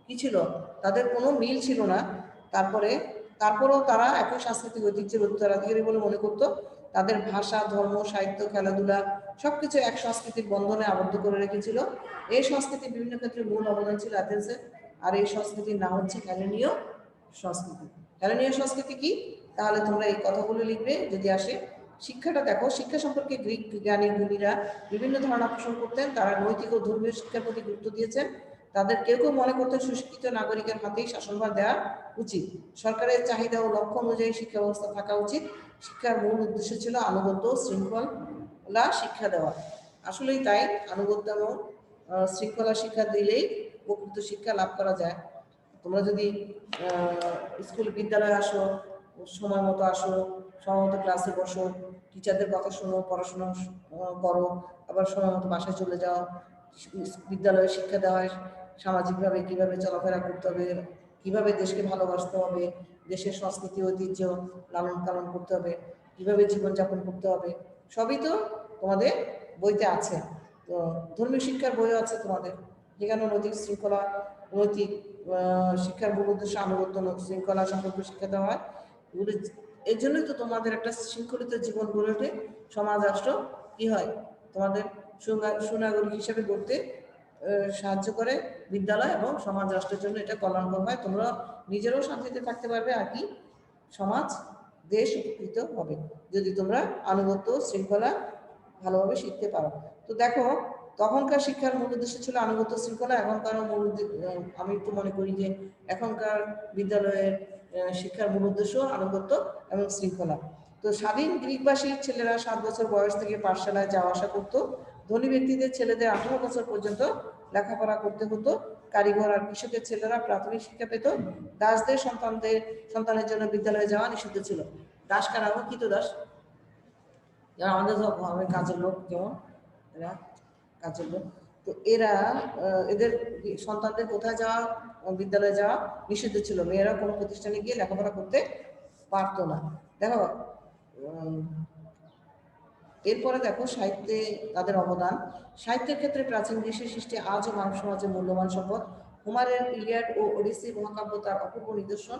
কি ছিল, তাদের কোনো মিল ছিল না। তারপরেও তারা একই সাংস্কৃতিক ঐতিহ্যের উত্তরাধিকারী বলে মনে করত। তাদের ভাষা, ধর্ম, সাহিত্য, খেলাধুলা সবকিছু এক সংস্কৃতির বন্ধনে আবদ্ধ করে রেখেছিল। এই সংস্কৃতির বিভিন্ন ক্ষেত্রে মূল অবদান ছিল অ্যাথেন্সের। আর এই সংস্কৃতির নাম হচ্ছে হেলেনীয় সংস্কৃতি। হেলেনীয় সংস্কৃতি কি? তাহলে তোমরা এই কথাগুলো লিখবে যদি আসে। শিক্ষাটা দেখো, শিক্ষা সম্পর্কে গ্রিক জ্ঞানী গুণীরা বিভিন্ন ধারণা পোষণ করতেন। তারা নৈতিক ও ধর্মীয় শিক্ষার প্রতি গুরুত্ব দিয়েছেন। তাদের কেউ কেউ মনে করতেন সুশিক্ষিত নাগরিকের হাতেই শাসনভার দেওয়া উচিত। সরকারের চাহিদা ও লক্ষ্য অনুযায়ী শিক্ষা ব্যবস্থা থাকা উচিত। শিক্ষার মূল উদ্দেশ্য ছিল আনুগত্য, শৃঙ্খলা শিক্ষা দেওয়া। আসলেই তাই, আনুগত্য এবং শৃঙ্খলা শিক্ষা দিলেই প্রকৃত শিক্ষা লাভ করা যায়। তোমরা যদি স্কুল বিদ্যালয়ে আসো, সময় মতো আসো, সময় মতো ক্লাসে বসো, টিচারদের কথা শোনো, পড়াশোনা করো, আবার সময় মতো বাসায় চলে যাও, বিদ্যালয়ে শিক্ষা দেওয়া হয় সামাজিকভাবে কিভাবে চলাফেরা করতে হবে, কিভাবে দেশকে ভালোবাসতে হবে, দেশের সংস্কৃতি ঐতিহ্য লালন পালন করতে হবে, কিভাবে জীবনযাপন করতে হবে, সবই তো তোমাদের বইতে আছে। তো ধর্মীয় শিক্ষার বইও আছে তোমাদের, যেখানে নৈতিক শৃঙ্খলা, নৈতিক শিক্ষার মূল উদ্দেশ্য আনুগত্য, শৃঙ্খলা সম্পর্কে শিক্ষা দেওয়া হয়। এগুলো এর জন্যই তো তোমাদের একটা শৃঙ্খলিত জীবন গড়ে ওঠে, সমাজ রাষ্ট্র কি হয় তোমাদের সুনাগরিক হিসেবে গড়তে সাহায্য করে বিদ্যালয়, এবং সমাজ রাষ্ট্রের জন্য এটা কল্যাণকর হয়। তোমরা নিজেরাও শান্তিতে থাকতে পারবে, আর কি সমাজ দেশ উপকৃত হবে যদি তোমরা আনুগত্য শৃঙ্খলা ভালোভাবে শিখতে পারো। তো দেখো, তখনকার শিক্ষার মূল উদ্দেশ্য ছিল আনুগত্য শৃঙ্খলা। এখনকার আমি একটু মনে করি যে এখনকার বিদ্যালয়ের শিক্ষার মূল উদ্দেশ্য আনুগত্য এবং শৃঙ্খলা। তো স্বাধীন গ্রিকবাসী ছেলেরা 7 বছর বয়স থেকে পাঠশালায় যাওয়া আসা করতো। ধনী ব্যক্তিদের ছেলেদের 18 বছর পর্যন্ত লেখাপড়া করতে হতো। কারিগর আর কৃষকের ছেলেরা প্রাথমিক শিক্ষা পেত। দাসদের সন্তানের জন্য বিদ্যালয়ে যাওয়া নিষিদ্ধ ছিল। দাস কারা? কৃত দাস, যারা আমাদের কাজের লোক, যেমন এরা কাজের লোক। তো এরা এদের সন্তানদের কোথায় যাওয়া, বিদ্যালয়ে যাওয়া নিষিদ্ধ ছিল। মেয়েরা কোনো প্রতিষ্ঠানে গিয়ে লেখাপড়া করতে পারতো না। দেখো, এরপরে দেখো সাহিত্যে তাদের অবদান। সাহিত্যের ক্ষেত্রে প্রাচীন গ্রীসের সৃষ্টি আজও মানব সমাজের মূল্যবান সম্পদ। হোমারের ইলিয়াড ও ওডিসি মহাকাব্য তার অপূর্ব নিদর্শন।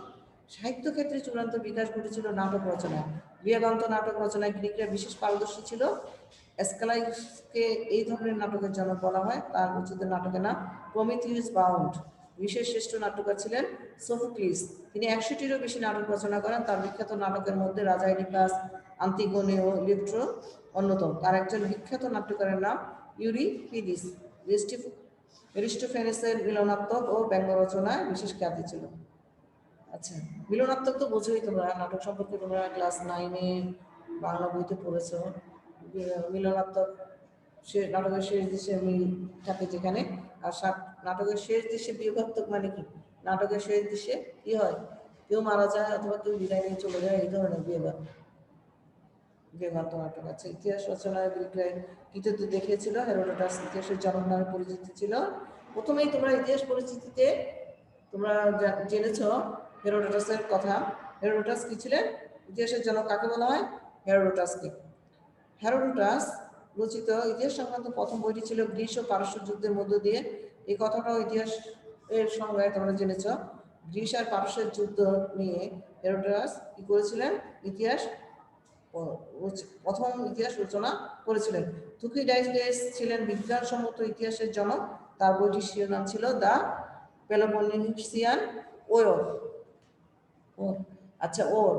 সাহিত্য ক্ষেত্রে চূড়ান্ত বিকাশ ঘটেছিল নাটক রচনায়। বৃহদান্ত নাটক রচনায় গ্রিকরা বিশেষ পারদর্শী ছিল। এসক্যালাইসকে এই ধরনের নাটকের জনক বলা হয়। তার রচিত নাটকের নাম প্রমিথিউস বাউন্ড। গ্রীসের শ্রেষ্ঠ নাট্যকার ছিলেন সোফোক্লিস। তিনি 100-টিরও বেশি নাটক রচনা করেন। তার বিখ্যাত নাটকের মধ্যে রাজা ইডিপাস, আন্তিগোনে ও ইলেকট্রো অন্যতম। তার একজন বিখ্যাত নাট্যকারের নাম ইউরিপিডিস। এরিস্টোফেনেসের মিলনাত্মক ও ব্যঙ্গ রচনায় বিশেষ খ্যাতি ছিল। আচ্ছা, মিলনাত্মক তো বোঝোই তোমরা, নাটক সম্পর্কে তোমরা ক্লাস 9-এ বাংলা বইতে পড়েছো। মিলনাত্মক সে নাটকের শেষ দৃশ্যে মিল থাকে যেখানে, আর নাটকের শেষ দৃশ্যে বিয়োগাত্মক মানে কি? নাটকের শেষ দৃশ্যে কি হয়? কেউ মারা যায় অথবা কেউ বিদায় নিয়ে চলে যায়, এই ধরনের বিয়োগাত্মক নাটক আছে। ইতিহাস রচনায় গ্রিকরা কৃতিত্ব দেখিয়েছিল। হেরোডোটাস ইতিহাসের জনক নামে পরিচিত ছিল। প্রথমেই তোমরা ইতিহাস পরিচিতিতে তোমরা জেনেছ হেরোডোটাসের কথা। হেরোডোটাস কি ছিলেন? ইতিহাসের জনক কাকে বলা হয়? হেরোডোটাসকে। হেরোডোটাস রচিত ইতিহাস সংক্রান্ত প্রথম বইটি ছিল গ্রীস ও পারস্য যুদ্ধের মধ্য দিয়ে। এই কথাটাও ইতিহাস এর সংজ্ঞায় তোমরা জেনেছ। গ্রীস আর পারস্যের যুদ্ধ নিয়ে হেরোডোটাস কি করেছিলেন? প্রথম ইতিহাস রচনা করেছিলেন। থুকিডাইডেস ছিলেন বিজ্ঞানসম্মত ইতিহাসের জনক। তার বইটির শিরোনাম ছিল দ্য পেলোপনেসিয়ান ওয়র। আচ্ছা, ওর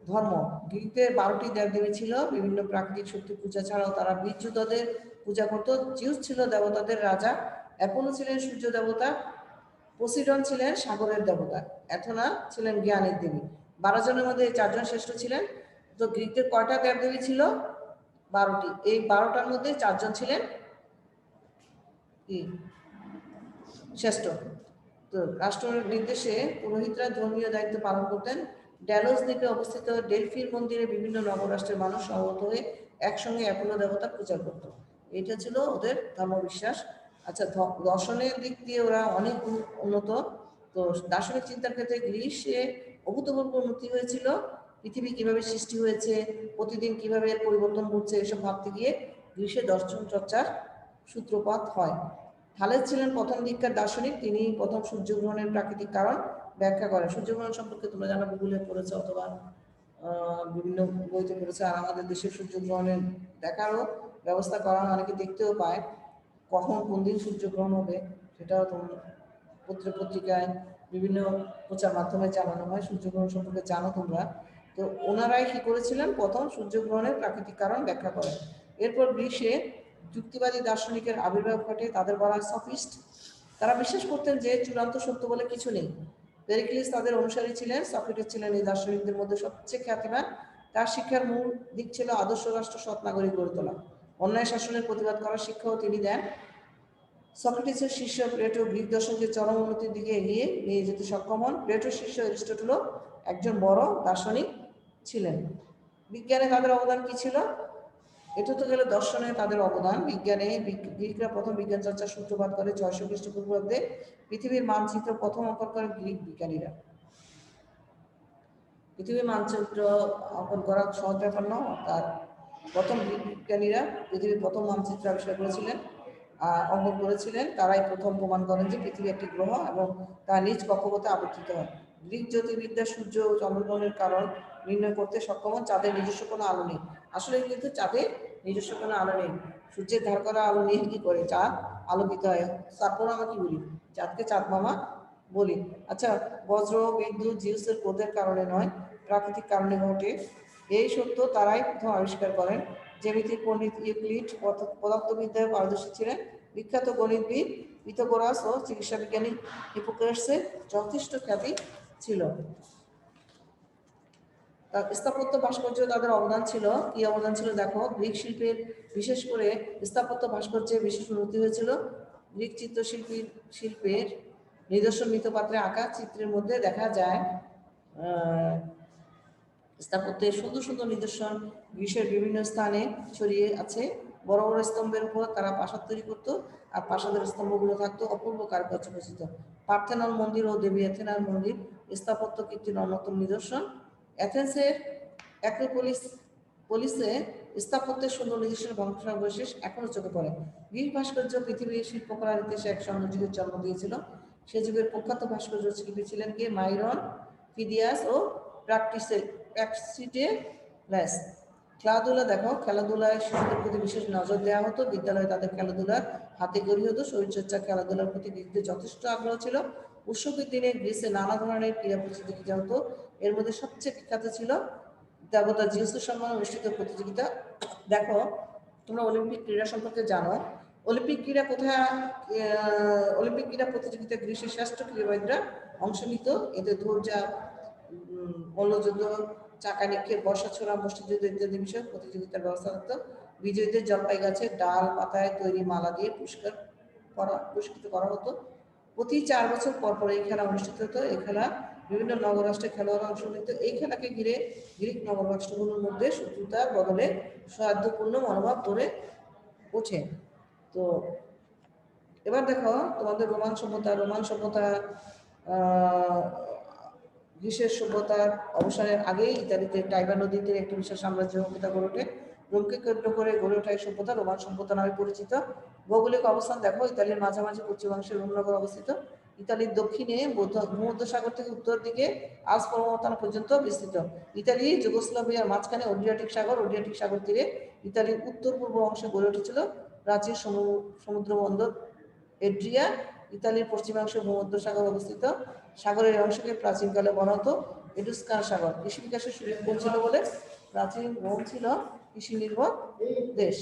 ধর্ম। গ্রিকদের 12টি দেবদেবী ছিল। বিভিন্ন প্রাকৃতিক শক্তি পূজা ছাড়াও তারা বীর্যুদদের পূজা করত। জিউস ছিল দেবতাদের রাজা। অ্যাপোলো ছিলেন সূর্য দেবতা। পোসিডন ছিলেন সাগরের দেবতা। অ্যাথেনা ছিলেন জ্ঞানের দেবী। 12 জনের মধ্যে 4 জন শ্রেষ্ঠ ছিলেন। তো গ্রিকদের কয়টা দেবদেবী ছিল? 12টি। এই 12টার মধ্যে 4 জন ছিলেন কি শ্রেষ্ঠ। তো রাষ্ট্রের নির্দেশে পুরোহিতরা ধর্মীয় দায়িত্ব পালন করতেন। ড্যালোস দ্বীপে অবস্থিত ডেলফির মন্দিরে বিভিন্ন নগরাষ্ট্রের মানুষ সমবেত হয়ে একসঙ্গে অ্যাপোলো দেবতার পূজা করত। এটা ছিল ওদের ধর্মবিশ্বাস। আচ্ছা, দর্শনের দিক দিয়ে ওরা অনেক উন্নত। তো দার্শনিক চিন্তার ক্ষেত্রে গ্রীসে অভূতপূর্ব উন্নতি হয়েছিল। পৃথিবী কিভাবে সৃষ্টি হয়েছে, প্রতিদিন কিভাবে এর পরিবর্তন ঘটছে, এসব ভাবতে গিয়ে গ্রীসে দর্শন চর্চার সূত্রপাত হয়। থালেস ছিলেন প্রথম দিককার দার্শনিক। তিনি প্রথম সূর্যগ্রহণের প্রাকৃতিক কারণ ব্যাখ্যা করেন। সূর্যগ্রহণ সম্পর্কে তোমরা জানো, গুগলে পড়েছো অথবা বিভিন্ন বইতে পড়েছে। আর আমাদের দেশে সূর্যগ্রহণের দেখারও ব্যবস্থা করা হয়, অনেকে দেখতেও পায়। কখন কোন দিন সূর্যগ্রহণ হবে সেটাও তোমরা পত্রিকায় বিভিন্ন প্রচার মাধ্যমে জানানো হয়। সূর্যগ্রহণ সম্পর্কে জানো তোমরা। তো ওনারাই কি করেছিলেন? প্রথম সূর্যগ্রহণের প্রাকৃতিক কারণ ব্যাখ্যা করেন। এরপর গ্রীসে যুক্তিবাদী দার্শনিকের আবির্ভাব ঘটে। তাদের বলা হয় সফিস্ট। তারা বিশ্বাস করতেন যে চূড়ান্ত সত্য বলে কিছু নেই। পেরিক্লিস তাদের অনুসারী ছিলেন। সক্রেটিস ছিলেন এই দার্শনিকদের মধ্যে সবচেয়ে খ্যাতিমান। তার শিক্ষার মূল দিক ছিল আদর্শ রাষ্ট্র, সৎ নাগরিক গড়ে তোলা। অন্যায় শাসনের প্রতিবাদ করার শিক্ষাও তিনি দেন। সক্রেটিসের শিষ্য প্লেটো গ্রিক দর্শনকে চরম উন্নতির দিকে এগিয়ে নিয়ে যেতে সক্ষম হন। প্লেটোর শিষ্য এরিস্টটলও একজন বড় দার্শনিক ছিলেন। বিজ্ঞানে তাদের অবদান কি ছিল? এটা তো গেল দর্শনে তাদের অবদান। বিজ্ঞানে গ্রিকরা প্রথম বিজ্ঞান চর্চার সূত্রপাত করে 600 খ্রিস্টপূর্বাব্দে। পৃথিবীর মানচিত্র প্রথম অঙ্কন করে গ্রিক বিজ্ঞানীরা। পৃথিবীর মানচিত্র অঙ্কন করা সহজ ব্যাপার নয়। তার প্রথম গ্রিক বিজ্ঞানীরা পৃথিবীর প্রথম মানচিত্র আবিষ্কার করেছিলেন, অঙ্কন করেছিলেন। তারাই প্রথম প্রমাণ করেন যে পৃথিবী একটি গ্রহ এবং তার নিজ কক্ষপথে আবর্তিত হয়। গ্রিক জ্যোতির্বিদ্যা সূর্য ও চন্দ্রগ্রহণের কারণ নির্ণয় করতে সক্ষম হন। চাঁদের নিজস্ব কোনো আলো নেই। আসলে কিন্তু চাঁদের নিজস্ব কোনো আলো নেই। সূর্যের ধার করা আলো নিয়ে কি করে চাঁদ আলোকিত হয়? তারপর আমরা কি বলি? চাঁদকে চাঁদ মামা বলি। আচ্ছা, বজ্র বিদ্যুৎ জিউসের ক্রোধের কারণে নয়, প্রাকৃতিক কারণে ঘটে, এই সত্য তারাই প্রথম আবিষ্কার করেন। জ্যামিতিক পণ্ডিত ইউক্লিড পদার্থবিদ্যায় পারদর্শী ছিলেন। বিখ্যাত গণিতবিদ পিথাগোরাস ও চিকিৎসা বিজ্ঞানী হিপোক্রেটসের যথেষ্ট খ্যাতি ছিল। স্থাপত্য ভাস্কর্য তাদের অবদান ছিল। কি অবদান ছিল দেখো, গ্রিক শিল্পের বিশেষ করে স্থাপত্য ভাস্কর্যের বিশেষ উন্নতি হয়েছিল। গ্রিক শিল্পের নিদর্শন মৃৎপাত্রে আঁকা চিত্রের মধ্যে দেখা যায় স্থাপত্যের সুন্দর সুন্দর নিদর্শন গ্রিসের বিভিন্ন স্থানে ছড়িয়ে আছে। বড় বড় স্তম্ভের উপর তারা প্রাসাদ তৈরি করতো, আর প্রাসাদের স্তম্ভগুলো থাকতো অপূর্ব কারুকার্য খচিত। পার্থেনন মন্দির ও দেবী অ্যাথেনার মন্দির স্থাপত্য কীর্তির অন্যতম নিদর্শন। অ্যাথেন্সের অ্যাক্রোপলিসে স্থাপত্যের সুন্দর নিদর্শন ধ্বংসাবশেষ এখনো চোখে পড়ে। গ্রিক ভাস্কর্য পৃথিবীর শিল্পকলার ইতিহাসে এক স্বর্ণযুগের জন্ম দিয়েছিল। সে যুগের প্রখ্যাত ভাস্কর্য শিল্পী ছিলেন কে? মাইরন, ফিদিয়াস ও প্র্যাক্সিটেলাস। খেলাধুলা দেখো, খেলাধুলায় শিশুদের প্রতি বিশেষ নজর দেওয়া হতো। বিদ্যালয়ে তাদের খেলাধুলার হাতে গড়ি হতো। শরীরচর্চা খেলাধুলার প্রতি গ্রিকদের যথেষ্ট আগ্রহ ছিল। উৎসবের দিনে গ্রিসে নানা ধরনের ক্রীড়া প্রতিযোগিতা হতো। এর মধ্যে সবচেয়ে বিখ্যাত ছিল দেবতা জিউসের সম্মানে অনুষ্ঠিত প্রতিযোগিতা। দেখো, তোমরা অলিম্পিক ক্রীড়া সম্পর্কে জানো। অলিম্পিক ক্রীড়া অলিম্পিক ক্রীড়া প্রতিযোগিতায় গ্রিসের শ্রেষ্ঠ ক্রীড়াবিদরা অংশ নিত। এতে ধৈর্য, মল্লযুদ্ধ, চাকা নিক্ষেপ, বর্ষা ছোড়া, মুষ্টিযুদ্ধ ইত্যাদি বিষয়ে প্রতিযোগিতার ব্যবস্থা থাকতো। বিজয়ীদের জলপাই গাছের ডাল পাতায় তৈরি মালা দিয়ে পুরস্কৃত করা হতো। প্রতি 4 বছর পর পর এই খেলা অনুষ্ঠিত হতো। এই খেলা বিভিন্ন নগরাষ্ট্রের খেলোয়াড়রা অংশ নিত। এই খেলাকে ঘিরে গ্রিক নগরাষ্ট্রগুলোর মধ্যে শত্রুতার বদলে সৌহার্দ্যপূর্ণ মনোভাব গড়ে ওঠে। তো এবার দেখো তোমাদের রোমান সভ্যতা গ্রিসের সভ্যতার অবসানের আগেই ইতালিতে টাইবার নদীতে একটি বিশাল সাম্রাজ্য গড়ে ওঠে। রোমকে কেন্দ্র করে গড়ে ওঠা এই সভ্যতা রোমান সভ্যতা নামে পরিচিত। ভৌগোলিক অবস্থান দেখো, ইতালির মাঝামাঝি পশ্চিমাংশে রোমনগর অবস্থিত। ইতালির দক্ষিণে ভূমধ্যসাগর থেকে উত্তর দিকে আলপস পর্বতমালা পর্যন্ত বিস্তৃত। ইতালি যুগোস্লাভিয়ার মাঝখানে অ্যাড্রিয়াটিক সাগর তীরে ইতালির উত্তর পূর্ব অংশে গড়ে উঠেছিল প্রাচীন সমুদ্র বন্দর এড্রিয়া। ইতালির পশ্চিমাংশে ভূমধ্যসাগর অবস্থিত। সাগরের অংশকে প্রাচীনকালে বলা হতো এডুস্কান সাগর। কৃষি বিকাশের সুযোগ ছিল বলে প্রাচীন রোম ছিল কৃষি নির্ভর দেশ।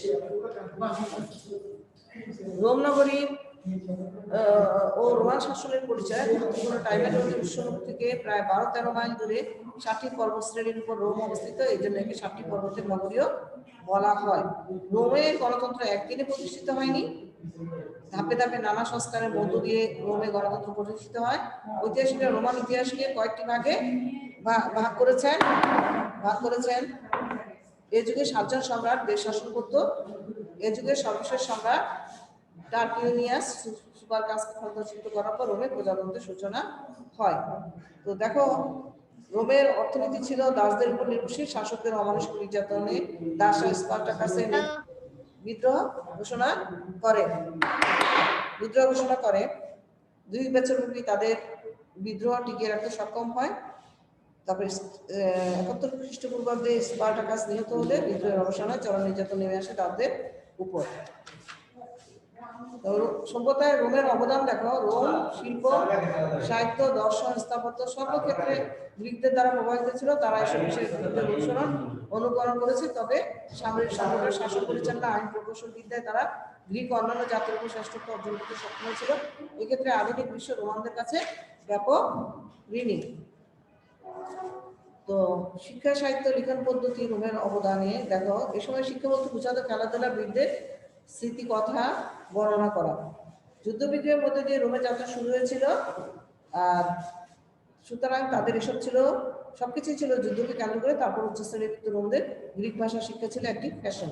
রোম নগরী ও রোমান শাসনের পরিচয় গুরুত্বপূর্ণ। টাইবার নদীর উৎসমুখ থেকে প্রায় 12-13 মাইল দূরে 7টি পর্বতশ্রেণীর উপর রোম অবস্থিত। এই জন্য একে 7টি পর্বতের নগরীও বলা হয়। রোমের গণতন্ত্র একদিনে প্রতিষ্ঠিত হয়নি, ধাপে ধাপে নানা সংস্কারের মধ্য দিয়ে রোমে গণতন্ত্র প্রতিষ্ঠিত হয়। ঐতিহাসিকরা রোমান ইতিহাসকে কয়েকটি ভাগে ভাগ করেছেন। এ যুগে 7 জন সম্রাট দেশ শাসন করত। এ যুগের সর্বশেষ সম্রাট টার্কিউনিয়াস সুপারকাসকে ক্ষমতাচ্যুত করার পর রোমে প্রজাতন্ত্রের সূচনা হয়। তো দেখো, রোমের অর্থনীতি ছিল দাসদের উপর নির্ভরশীল। শাসকদের অমানুষিক নির্যাতনে দাসরা স্পার্টাকাসের বিদ্রোহ ঘোষণা করে। 2 বছরব্যাপী তাদের বিদ্রোহ টিকিয়ে রাখতে সক্ষম হয়। তারপরে 71 খ্রিস্টপূর্বাব্দে স্পার্টাকাস নিহত হলে বিদ্রোহের অবসানে চরম নির্যাতন নেমে আসে তাদের উপর। সভ্যতায় রোমের অবদান দেখো, রোম শিল্প, সাহিত্য, দর্শন, স্থাপত্য সর্বক্ষেত্রে গ্রিকদের দ্বারা প্রভাবিত ছিল। তারা এসব বিষয়ে গ্রিকদের অনুকরণ করেছে। তবে সামরিক সংগঠন, শাসন পরিচালনা, আইন প্রকৌশল বিদ্যায় তারা গ্রিক অন্যান্য জাতির উপর শ্রেষ্ঠত্ব অর্জন করতে সক্ষম হয়েছিল। এক্ষেত্রে আধুনিক বিশ্ব রোমানদের কাছে ব্যাপক ঋণী। তো শিক্ষা, সাহিত্য, লিখন পদ্ধতি রোমের অবদানে দেখো, এ সময় শিক্ষা বলতে বোঝাতো খেলাধুলা, বীরদের স্মৃতি কথা বর্ণনা করা। যুদ্ধবিগ্রহের মধ্যে দিয়ে রোমে যাত্রা শুরু হয়েছিল। আর সুতরাং তাদের এসব ছিল, সবকিছুই ছিল যুদ্ধকে কেন্দ্র করে। তারপর উচ্চস্তরের রোমদের গ্রিক ভাষা শিক্ষা ছিল একটি ফ্যাশন।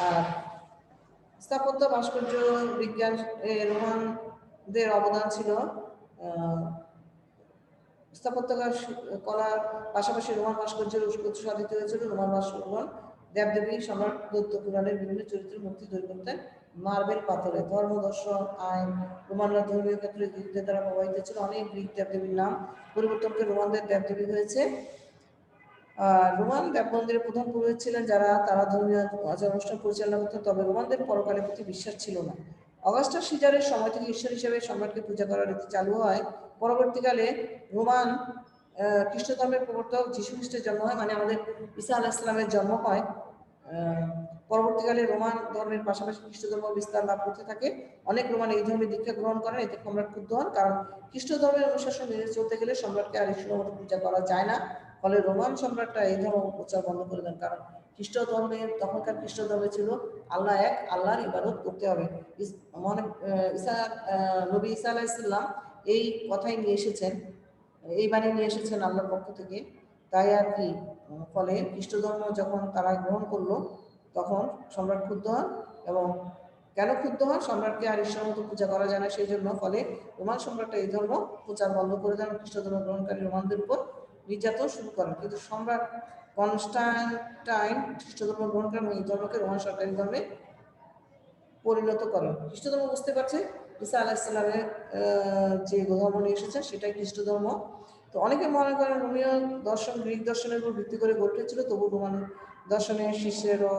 আর স্থাপত্য, ভাস্কর্য, বিজ্ঞান, রোমানদের অবদান ছিল। স্থাপত্য কলার পাশাপাশি রোমান ভাস্কর্যের উৎস সাধিত হয়েছিল। রোমান ভাস্করগণ দেবদেবী, সম্রাট, দৈত্য পুরাণের বিভিন্ন চরিত্রের মূর্তি তৈরি করতেন মার্বেল পাথরে। ধর্ম, দর্শন, আইন, রোমানরা ধর্মীয় ক্ষেত্রে গ্রিকদের দ্বারা প্রভাবিত ছিল। অনেক গ্রিক দেবদেবীর নাম পরিবর্তন করে রোমানদের দেবদেবী হয়েছে। রোমান দেব মন্দিরের প্রধান পুরোহিত ছিলেন তারা ধর্মীয় আচার অনুষ্ঠান পরিচালনা করতেন। তবে রোমানদের পরকালের প্রতি বিশ্বাস ছিল না। অগাস্টাস সিজারের সময় থেকে ঈশ্বর হিসেবে সম্রাটকে পূজা করার রীতি চালু হয়। পরবর্তীকালে রোমান খ্রিস্ট ধর্মের প্রবর্তক যীশু খ্রিস্টের জন্ম হয়, মানে আমাদের ঈসা আলাইহিস সালামের জন্ম হয়। পরবর্তীকালে রোমান ধর্মের পাশাপাশি খ্রিস্ট ধর্ম বিস্তার লাভ করতে থাকে। অনেক রোমান এই ধর্মে দীক্ষা গ্রহণ করেন। এতে সম্রাট ক্ষুব্ধ হন, কারণ খ্রিস্ট ধর্মের অনুশাসন মেনে চলতে গেলে সম্রাটকে আর ঈশ্বরের মতো পূজা করা যায় না। ফলে রোমান সম্রাটরা এই ধর্ম প্রচার বন্ধ করে দেন, কারণ খ্রিস্ট ধর্মে, তখনকার খ্রিস্ট ধর্মে ছিল আল্লাহ এক, আল্লাহর ইবাদত করতে হবে। নবী ঈসা আলাইহিস সালাম এই কথাই নিয়ে এসেছেন, এই বাণী নিয়ে এসেছেন আল্লাহর পক্ষ থেকে। তাই আর কি, ফলে খ্রিস্ট ধর্ম যখন তারা গ্রহণ করলো তখন সম্রাট ক্ষুব্ধ হন। এবং কেন ক্ষুব্ধ হন? সম্রাটকে আর ঈশ্বরের মতো পূজা করা যায় না, সেই জন্য। ফলে রোমান সম্রাটরা এই ধর্ম প্রচার বন্ধ করে দেন, খ্রিস্ট ধর্ম গ্রহণকারী রোমানদের উপর নির্যাতন শুরু করেন। কিন্তু সম্রাট কনস্টান্টাইন খ্রিস্ট ধর্ম গ্রহণ করেন এবং এই ধর্মকে রোমান সরকারি ধর্মে পরিণত করেন। খ্রিস্ট ধর্ম বুঝতে পারছে ঈসা আলাইহিস সালামের যে ধর্ম নিয়ে এসেছে সেটাই খ্রিস্ট ধর্ম। তো অনেকে মনে করেন রোমীয় দর্শন গ্রিক দর্শনের উপর ভিত্তি করে গড়ে উঠেছিল, তবু রোমান দর্শনের সিসেরো,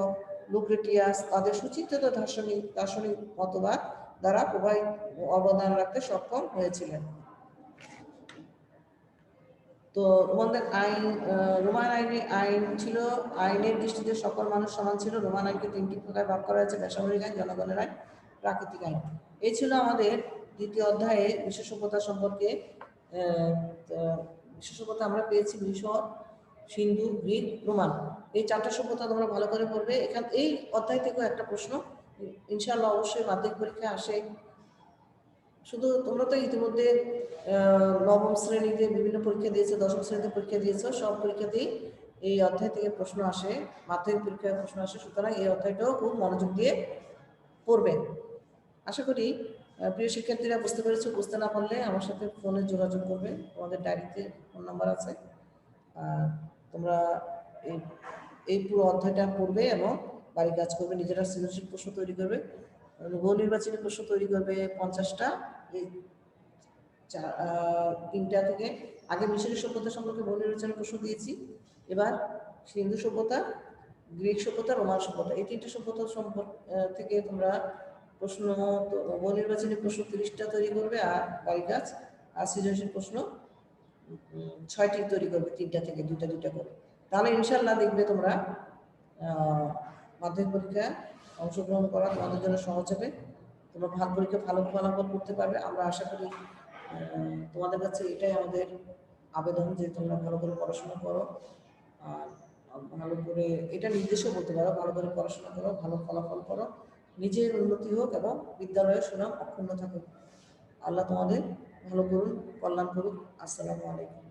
লুক্রেটিয়াস তাদের সুচিন্তিত দার্শনিক মতবাদ দ্বারা অবদান রাখতে সক্ষম হয়েছিলেন। তো রোমানদের রোমান আইন ছিল, আইনের দৃষ্টিতে সকল মানুষ সমান ছিল। রোমান আইনকে 3টি ভাগে ভাগ করা হয়েছে: বেসামরিক আইন, জনগণের আইন, প্রাকৃতিক আইন। এই ছিল আমাদের দ্বিতীয় অধ্যায়ে বিশ্ব সভ্যতা সম্পর্কে। বিশ্ব সভ্যতা আমরা পেয়েছি মিশর, সিন্ধু, গ্রিক, রোমান। এই 4টা সভ্যতা তোমরা ভালো করে পড়বে। এই অধ্যায় থেকেও একটা প্রশ্ন ইনশাআল্লাহ অবশ্যই মাধ্যমিক পরীক্ষা আসে। শুধু তোমরা তো ইতিমধ্যে নবম শ্রেণীতে বিভিন্ন পরীক্ষা দিয়েছো, দশম শ্রেণীতে পরীক্ষা দিয়েছো, সব পরীক্ষাতেই এই অধ্যায় থেকে প্রশ্ন আসে, মাধ্যমিক পরীক্ষায় প্রশ্ন আসে। সুতরাং এই অধ্যায়টাও খুব মনোযোগ দিয়ে পড়বে। আশা করি প্রিয় শিক্ষার্থীরা বুঝতে পেরেছো। বুঝতে না পারলে আমার সাথে ফোনে যোগাযোগ করবে, তোমাদের ডায়েরিতে ফোন নাম্বার আছে। তোমরা এই পুরো অধ্যায়টা পড়বে এবং বাড়ি কাজ করবে, নিজেরা সৃজনশীল প্রশ্ন তৈরি করবে, বহু নির্বাচনী প্রশ্ন তৈরি করবে 50টা। এই 3টা থেকে আগে মিশরের সভ্যতা সম্পর্কে বহু নির্বাচনী প্রশ্ন দিয়েছি, এবার সিন্ধু সভ্যতা, গ্রিক সভ্যতা, রোমান সভ্যতা, এই 3টে সভ্যতা থেকে তোমরা প্রশ্ন, বহু নির্বাচনী প্রশ্ন 30টা তৈরি করবে, আর বাড়ি কাজ আর সৃজনশীল প্রশ্ন 6টি তৈরি করবে, 3টা থেকে 2টা করে। তাহলে ইনশাল্লাহ দেখবে তোমরা মাধ্যমিক পরীক্ষায় অংশগ্রহণ করা তোমাদের জন্য সহজ হবে। তোমরা ভাগ পরীক্ষা ভালো ফলাফল করতে পারবে। আমরা আশা করি তোমাদের কাছে এটাই আমাদের আবেদন যে তোমরা ভালো করে পড়াশোনা করো, আর ভালো করে, এটা নির্দেশও বলতে পারো, ভালো করে পড়াশোনা করো, ভালো ফলাফল করো, নিজের উন্নতি হোক এবং বিদ্যালয়ের সুনাম অক্ষুণ্ণ থাকুক। আল্লাহ তোমাদের ভালো করুন, কল্যাণ করুক। আসসালামু আলাইকুম।